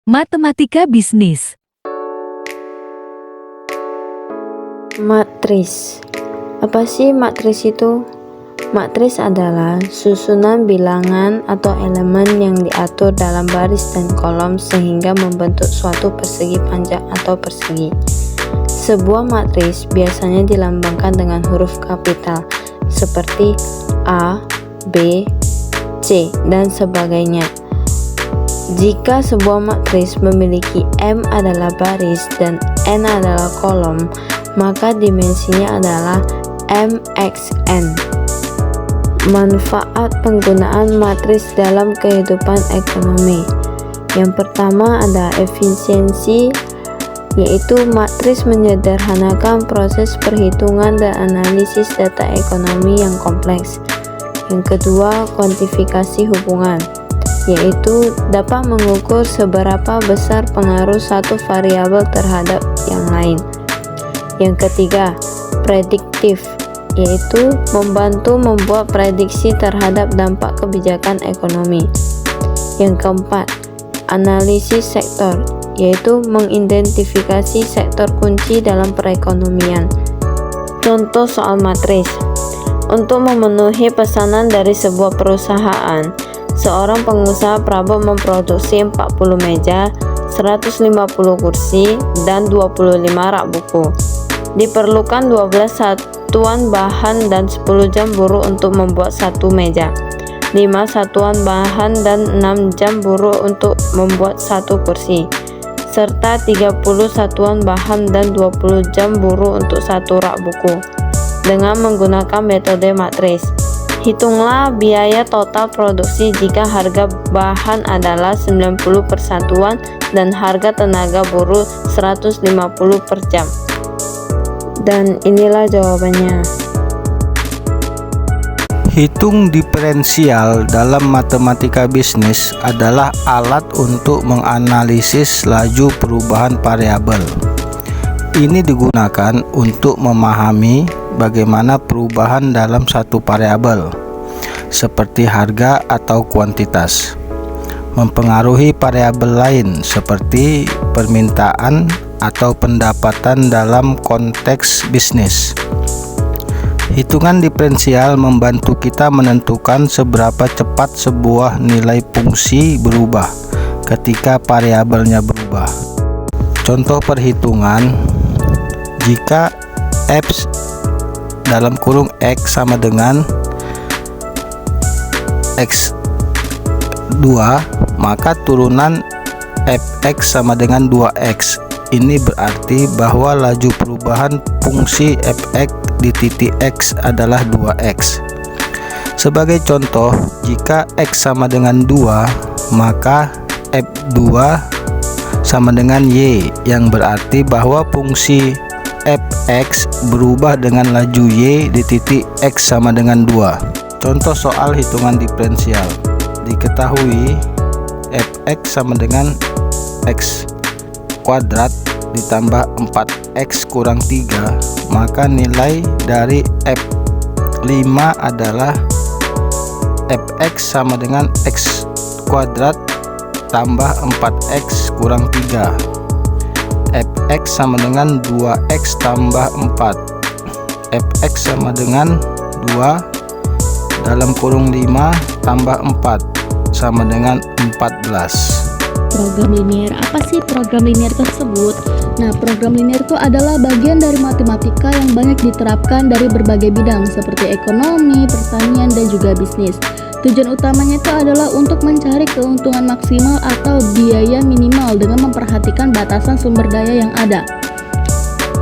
Matematika bisnis. Matris. Apa sih matris itu? Matris adalah susunan bilangan atau elemen yang diatur dalam baris dan kolom sehingga membentuk suatu persegi panjang atau persegi. Sebuah matris biasanya dilambangkan dengan huruf kapital seperti A, B, C, dan sebagainya. Jika sebuah matris memiliki M adalah baris dan N adalah kolom, maka dimensinya adalah MXN. Manfaat penggunaan matris dalam kehidupan ekonomi. Yang pertama ada efisiensi, yaitu matris menyederhanakan proses perhitungan dan analisis data ekonomi yang kompleks. Yang kedua, kuantifikasi hubungan, yaitu dapat mengukur seberapa besar pengaruh satu variabel terhadap yang lain. Yang ketiga, prediktif, yaitu membantu membuat prediksi terhadap dampak kebijakan ekonomi. Yang keempat, analisis sektor, yaitu mengidentifikasi sektor kunci dalam perekonomian. Contoh soal matris. Untuk memenuhi pesanan dari sebuah perusahaan, seorang pengusaha prabot memproduksi 40 meja, 150 kursi, dan 25 rak buku. Diperlukan 12 satuan bahan dan 10 jam buruh untuk membuat satu meja, 5 satuan bahan dan 6 jam buruh untuk membuat satu kursi, serta 30 satuan bahan dan 20 jam buruh untuk satu rak buku, dengan menggunakan metode matris. Hitunglah biaya total produksi jika harga bahan adalah 90 per satuan dan harga tenaga buruh 150 per jam. Dan inilah jawabannya. Hitung diferensial dalam matematika bisnis adalah alat untuk menganalisis laju perubahan variabel. Ini digunakan untuk memahami bagaimana perubahan dalam satu variabel, seperti harga atau kuantitas, mempengaruhi variabel lain seperti permintaan atau pendapatan dalam konteks bisnis. Hitungan diferensial membantu kita menentukan seberapa cepat sebuah nilai fungsi berubah ketika variabelnya berubah. Contoh perhitungan, jika f dalam kurung x sama dengan x2, maka turunan fx sama dengan 2x. Ini berarti bahwa laju perubahan fungsi fx di titik x adalah 2x. Sebagai contoh, jika x sama dengan 2, maka f2 sama dengan y, yang berarti bahwa fungsi fx berubah dengan laju y di titik x sama dengan 2. Contoh soal hitungan diferensial. Diketahui fx sama dengan x kuadrat ditambah 4x kurang 3, maka nilai dari f5 adalah fx sama dengan x kuadrat tambah 4x kurang 3. fx sama dengan 2x tambah 4. fx sama dengan 2 dalam kurung 5 tambah 4 sama dengan 14. Program linier. Apa sih program linier tersebut? Nah, program linier itu adalah bagian dari matematika yang banyak diterapkan dari berbagai bidang seperti ekonomi, pertanian, dan juga bisnis. Tujuan utamanya itu adalah untuk mencari keuntungan maksimal atau biaya minimal dengan memperhatikan batasan sumber daya yang ada.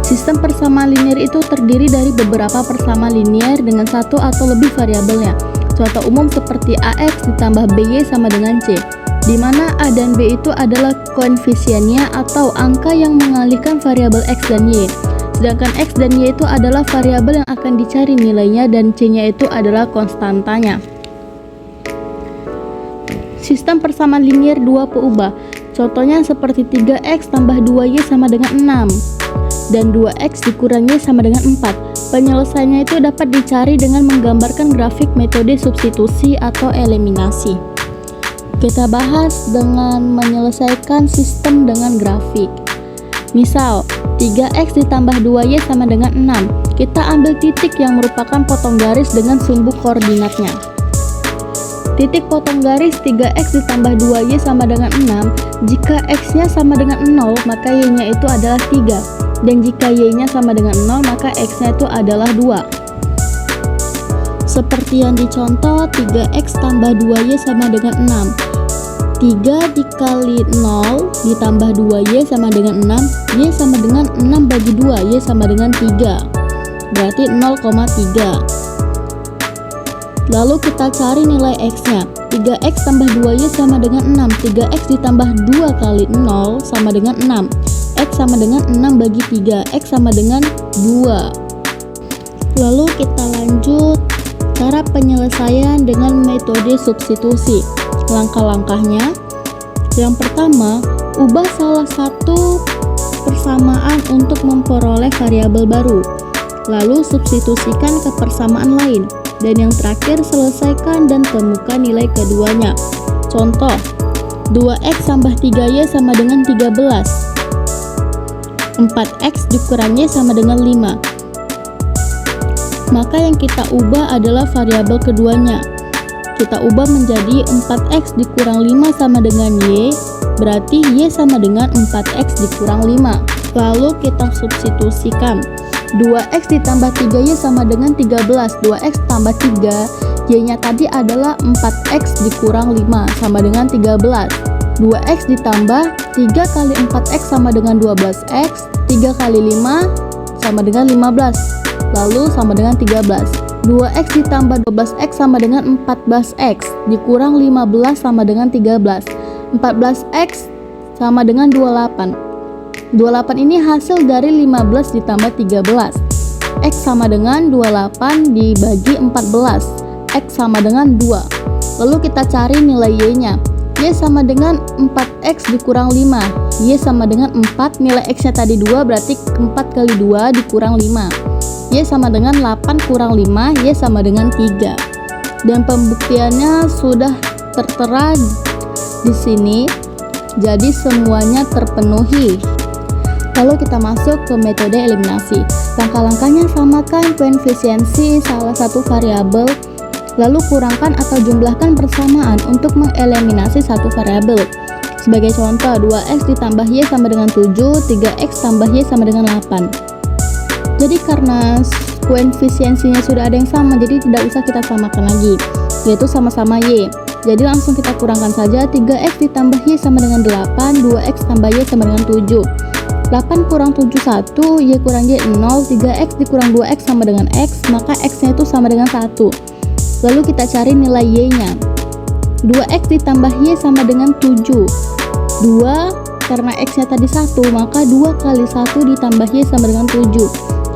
Sistem persamaan linier itu terdiri dari beberapa persamaan linier dengan satu atau lebih variabelnya. Contoh umum seperti AX ditambah BY sama dengan C, di mana A dan B itu adalah koefisiennya atau angka yang mengalihkan variabel X dan Y. Sedangkan X dan Y itu adalah variabel yang akan dicari nilainya dan C-nya itu adalah konstantanya. Sistem persamaan linier dua peubah. Contohnya seperti 3X tambah 2Y sama dengan 6 dan 2X dikurangi sama dengan 4. Penyelesaiannya itu dapat dicari dengan menggambarkan grafik metode substitusi atau eliminasi. Kita bahas dengan menyelesaikan sistem dengan grafik. Misal, 3x ditambah 2y sama dengan 6. Kita ambil titik yang merupakan potong garis dengan sumbu koordinatnya. Titik potong garis 3x ditambah 2y sama dengan 6. Jika x-nya sama dengan 0, maka y-nya itu adalah 3. Dan jika y-nya sama dengan 0, maka x-nya itu adalah 2. Seperti yang dicontoh, 3x tambah 2y sama dengan 6. 3 dikali 0 ditambah 2y sama dengan 6. Y sama dengan 6 bagi 2, y sama dengan 3. Berarti 0,3. Lalu kita cari nilai x-nya. 3x tambah 2y sama dengan 6. 3x ditambah 2 kali 0 sama dengan 6. X sama dengan 6 bagi 3. X sama dengan 2. Lalu kita lanjut cara penyelesaian dengan metode substitusi. Langkah-langkahnya, yang pertama, ubah salah satu persamaan untuk memperoleh variabel baru, lalu substitusikan ke persamaan lain, dan yang terakhir selesaikan dan temukan nilai keduanya. Contoh, 2x tambah 3y sama dengan 13. 4x dikurang y sama dengan 5. Maka yang kita ubah adalah variabel keduanya. Kita ubah menjadi 4x dikurang 5 sama dengan y, berarti y sama dengan 4x dikurang 5. Lalu kita substitusikan. 2x ditambah 3y sama dengan 13. 2x tambah 3, y-nya tadi adalah 4x dikurang 5 sama dengan 13. 2x ditambah 3 kali 4x sama dengan 12x. 3 kali 5 sama dengan 15, lalu sama dengan 13. 2x ditambah 12x sama dengan 14x, dikurang 15 sama dengan 13. 14x sama dengan 28. 28 ini hasil dari 15 ditambah 13. X sama dengan 28 dibagi 14. X sama dengan 2. Lalu kita cari nilai y-nya. Y sama dengan 4x dikurang 5. Y sama dengan 4, nilai x-nya tadi 2, berarti 4 kali 2 dikurang 5. Y sama dengan 8 kurang 5, Y sama dengan 3. Dan pembuktiannya sudah tertera di sini, jadi semuanya terpenuhi. Lalu kita masuk ke metode eliminasi. Langkah-langkahnya, samakan koefisiensi salah satu variabel, lalu kurangkan atau jumlahkan persamaan untuk mengeliminasi satu variabel. Sebagai contoh, 2x ditambah y sama dengan 7, 3x tambah y sama dengan 8. Jadi karena koefisiensinya sudah ada yang sama, jadi tidak usah kita samakan lagi, yaitu sama-sama y. Jadi langsung kita kurangkan saja. 3x ditambah y sama dengan 8, 2x tambah y sama dengan 7. 8 kurang 7 1, y kurang y 0, 3x dikurang 2x sama dengan x, maka x-nya itu sama dengan 1. Lalu kita cari nilai y-nya. 2x ditambah y sama dengan 7. 2, karena x-nya tadi 1, maka 2 kali 1 ditambah y sama dengan 7.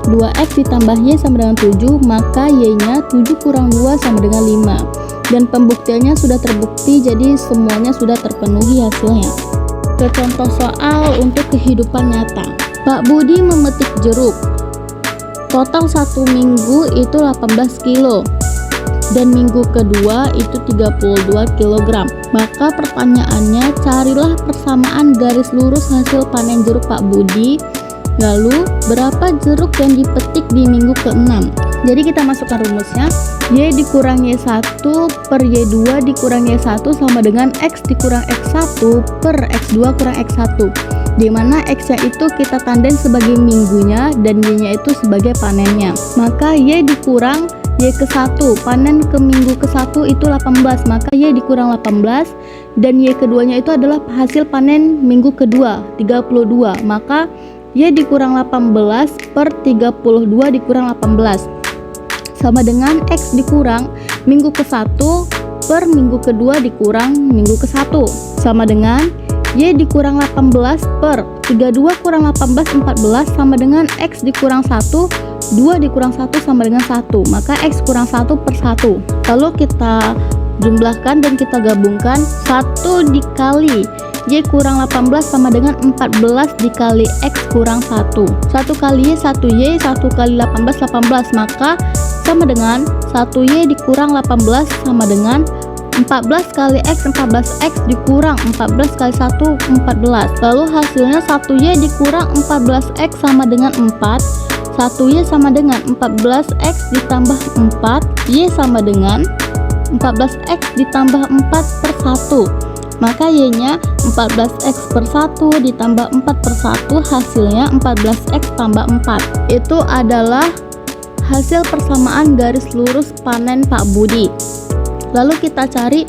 2x ditambah y sama dengan 7, maka y-nya 7 kurang 2 sama dengan 5. Dan pembuktiannya sudah terbukti, jadi semuanya sudah terpenuhi hasilnya. Ke contoh soal untuk kehidupan nyata. Pak Budi memetik jeruk. Total 1 minggu itu 18 kilo. Dan minggu kedua itu 32 kg. Maka pertanyaannya, carilah persamaan garis lurus hasil panen jeruk Pak Budi. Lalu, berapa jeruk yang dipetik di minggu ke-6? Jadi kita masukkan rumusnya. Y dikurang Y1 per Y2 dikurang Y1 sama dengan X dikurang X1 per X2 kurang X1. Dimana X-nya itu kita tandai sebagai minggunya dan Y-nya itu sebagai panennya. Maka Y dikurang Y ke-1, panen ke minggu ke-1 itu 18, maka Y dikurang 18, dan Y keduanya itu adalah hasil panen minggu kedua, 32, maka Y dikurang 18 per 32 dikurang 18 sama dengan X dikurang minggu ke-1 per minggu kedua dikurang minggu ke-1 sama dengan Y dikurang 18 per 32 kurang 18 14 sama dengan X dikurang 1, 2 dikurang 1 sama dengan 1, maka X kurang 1 per 1. Lalu kita jumlahkan dan kita gabungkan. 1 dikali Y kurang 18 sama dengan 14 dikali X kurang 1. 1 kali Y 1Y, 1 kali 18 18, maka sama dengan 1Y dikurang 18 sama dengan 14 kali X 14X dikurang 14 kali 1 14. Lalu hasilnya 1Y dikurang 14X sama dengan 4. 1Y sama dengan 14X ditambah 4. Y sama dengan 14X ditambah 4 per 1. Maka Y-nya 14X per 1 ditambah 4 per 1, hasilnya 14X tambah 4. Itu adalah hasil persamaan garis lurus panen Pak Budi. Lalu kita cari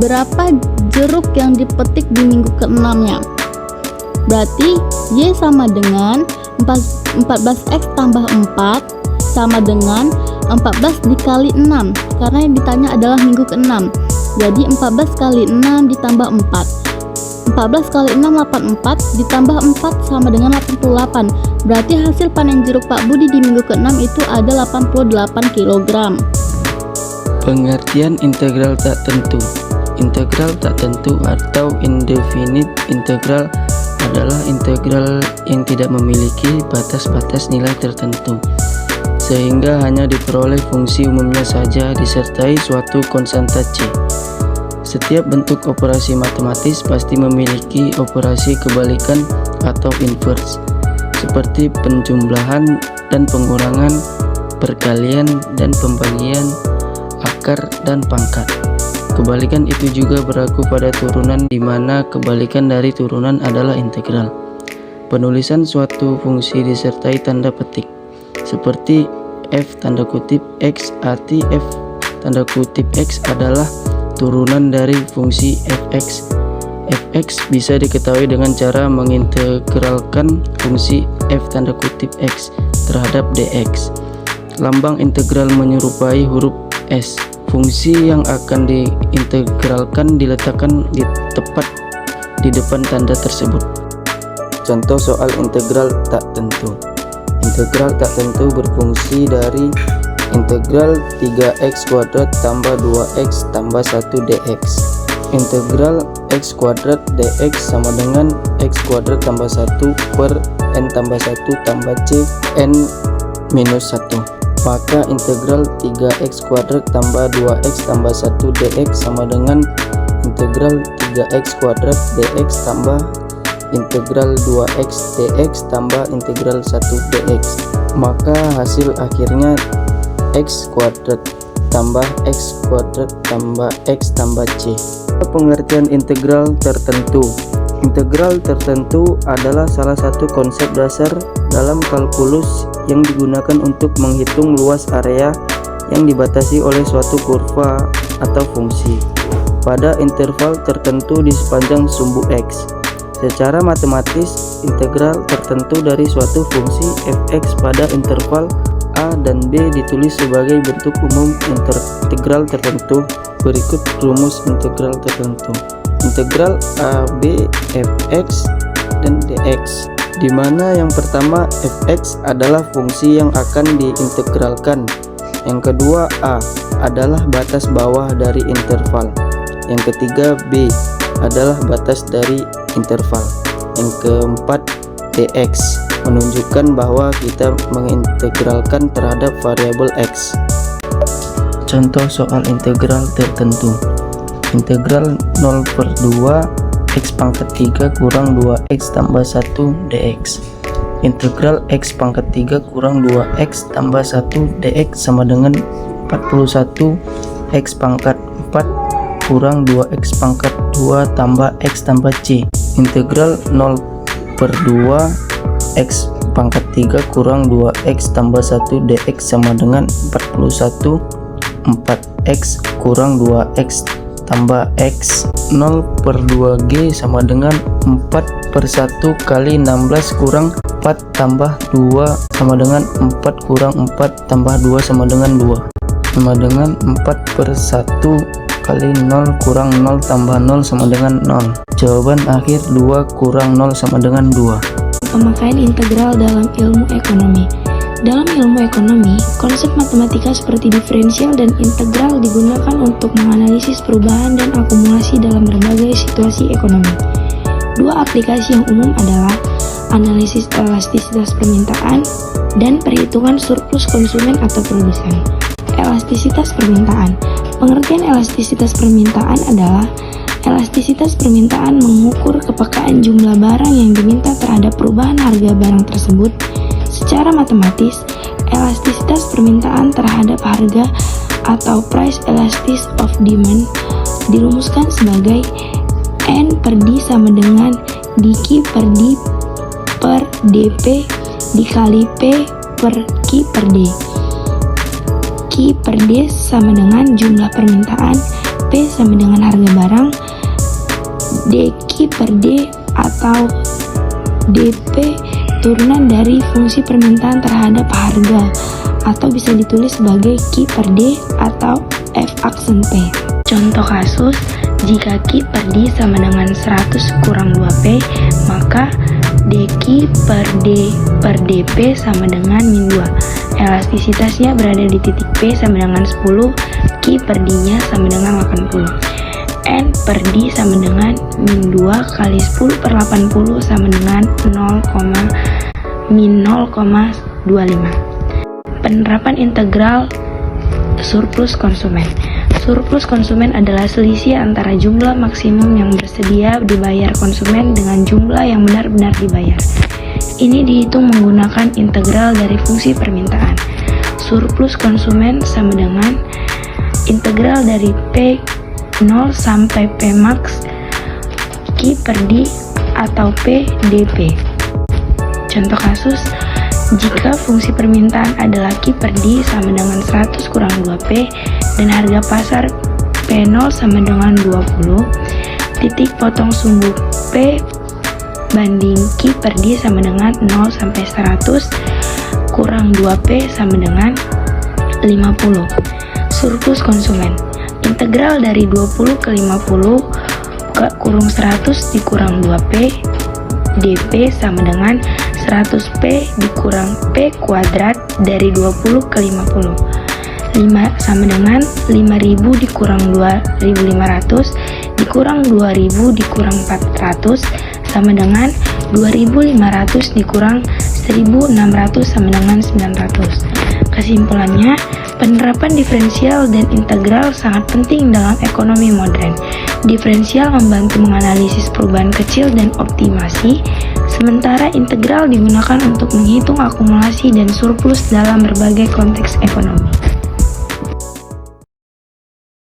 berapa jeruk yang dipetik di minggu ke-6-nya. Berarti Y sama dengan 14X tambah 4 sama dengan 14 dikali 6, karena yang ditanya adalah minggu ke-6. Jadi 14 kali 6 ditambah 4. 14 kali 6 84 ditambah 4 sama dengan 88. Berarti hasil panen jeruk Pak Budi di minggu ke-6 itu ada 88 kg. Pengertian integral tak tentu. Integral tak tentu atau indefinite integral adalah integral yang tidak memiliki batas-batas nilai tertentu, sehingga hanya diperoleh fungsi umumnya saja disertai suatu konstanta C. Setiap bentuk operasi matematis pasti memiliki operasi kebalikan atau inverse, seperti penjumlahan dan pengurangan, perkalian dan pembagian, akar dan pangkat. Kebalikan itu juga berlaku pada turunan, di mana kebalikan dari turunan adalah integral. Penulisan suatu fungsi disertai tanda petik, seperti f tanda kutip x, arti f tanda kutip x adalah turunan dari fungsi fx. Fx bisa diketahui dengan cara mengintegralkan fungsi f tanda kutip x terhadap dx. Lambang integral menyerupai huruf S. Fungsi yang akan diintegralkan diletakkan tepat di depan tanda tersebut. Contoh soal integral tak tentu. Integral tak tentu berfungsi dari integral 3x kuadrat tambah 2x tambah 1 dx. Integral x kuadrat dx sama dengan x kuadrat tambah 1 per n tambah 1 tambah c n minus 1. Maka integral 3x kuadrat tambah 2x tambah 1 dx sama dengan integral 3x kuadrat dx tambah integral 2x dx tambah integral 1 dx. Maka hasil akhirnya x kuadrat tambah x kuadrat tambah x tambah c. Pengertian integral tertentu. Integral tertentu adalah salah satu konsep dasar dalam kalkulus yang digunakan untuk menghitung luas area yang dibatasi oleh suatu kurva atau fungsi pada interval tertentu di sepanjang sumbu x. Secara matematis, integral tertentu dari suatu fungsi fx pada interval a dan b ditulis sebagai bentuk umum integral tertentu. Berikut rumus integral tertentu. Integral a, b, fx, dan dx, di mana yang pertama fx adalah fungsi yang akan diintegralkan. Yang kedua a adalah batas bawah dari interval. Yang ketiga b adalah batas dari interval. Yang keempat dx menunjukkan bahwa kita mengintegralkan terhadap variabel x. Contoh soal integral tertentu. Integral 0/2 x pangkat 3 kurang 2x tambah 1 dx. Integral x pangkat 3 kurang 2x tambah 1 dx sama dengan 41 x pangkat 4 kurang 2x pangkat 2 tambah x tambah c. Integral 0/2 x pangkat 3 kurang 2x tambah 1 dx sama dengan 41 4x kurang 2x tambah x. 0/2g sama dengan 4/1 kali 16 kurang 4 tambah 2 sama dengan 4 kurang 4 tambah 2 sama dengan 2 sama dengan 4/1 kali 0 kurang 0 tambah 0 sama dengan 0. Jawaban akhir 2 kurang 0 sama dengan 2. Pemakaian integral dalam ilmu ekonomi. Dalam ilmu ekonomi, konsep matematika seperti diferensial dan integral digunakan untuk menganalisis perubahan dan akumulasi dalam berbagai situasi ekonomi. Dua aplikasi yang umum adalah analisis elastisitas permintaan dan perhitungan surplus konsumen atau produsen. Elastisitas permintaan. Pengertian elastisitas permintaan adalah elastisitas permintaan mengukur kepekaan jumlah barang yang diminta terhadap perubahan harga barang tersebut. Secara matematis, elastisitas permintaan terhadap harga atau price elasticity of demand dirumuskan sebagai N per D sama dengan dQ per D per dP dikali P per Q per D. Q per D sama dengan jumlah permintaan, P sama dengan harga barang, dQ per D atau dP turunan dari fungsi permintaan terhadap harga, atau bisa ditulis sebagai Q per D atau F aksen P. Contoh kasus, jika Q per D sama dengan 100 kurang 2P, maka dQ per D per dP sama dengan min 2. Elastisitasnya berada di titik P sama dengan 10, Q per D-nya sama dengan 80. N per D sama dengan min 2 kali 10 per 80 sama dengan min 0,25. Penerapan integral surplus konsumen. Surplus konsumen adalah selisih antara jumlah maksimum yang bersedia dibayar konsumen dengan jumlah yang benar-benar dibayar. Ini dihitung menggunakan integral dari fungsi permintaan. Surplus konsumen sama dengan integral dari P0 sampai P max Q per D atau P dP. Contoh kasus, jika fungsi permintaan adalah Q per D sama dengan 100 kurang 2P dan harga pasar P0 sama dengan 20, titik potong sumbu P banding Q per D sama dengan 0 sampai 100 kurang 2P sama dengan 50. Surplus konsumen. Integral dari 20 ke 50 kurung 100 dikurang 2P dP sama dengan 100P dikurang P kuadrat dari 20 ke 50. 5 sama dengan 5000 dikurang 2500 dikurang 2000 dikurang 400 sama dengan 2500 dikurang 1600 sama dengan 900. Kesimpulannya, penerapan diferensial dan integral sangat penting dalam ekonomi modern. Diferensial membantu menganalisis perubahan kecil dan optimasi, sementara integral digunakan untuk menghitung akumulasi dan surplus dalam berbagai konteks ekonomi.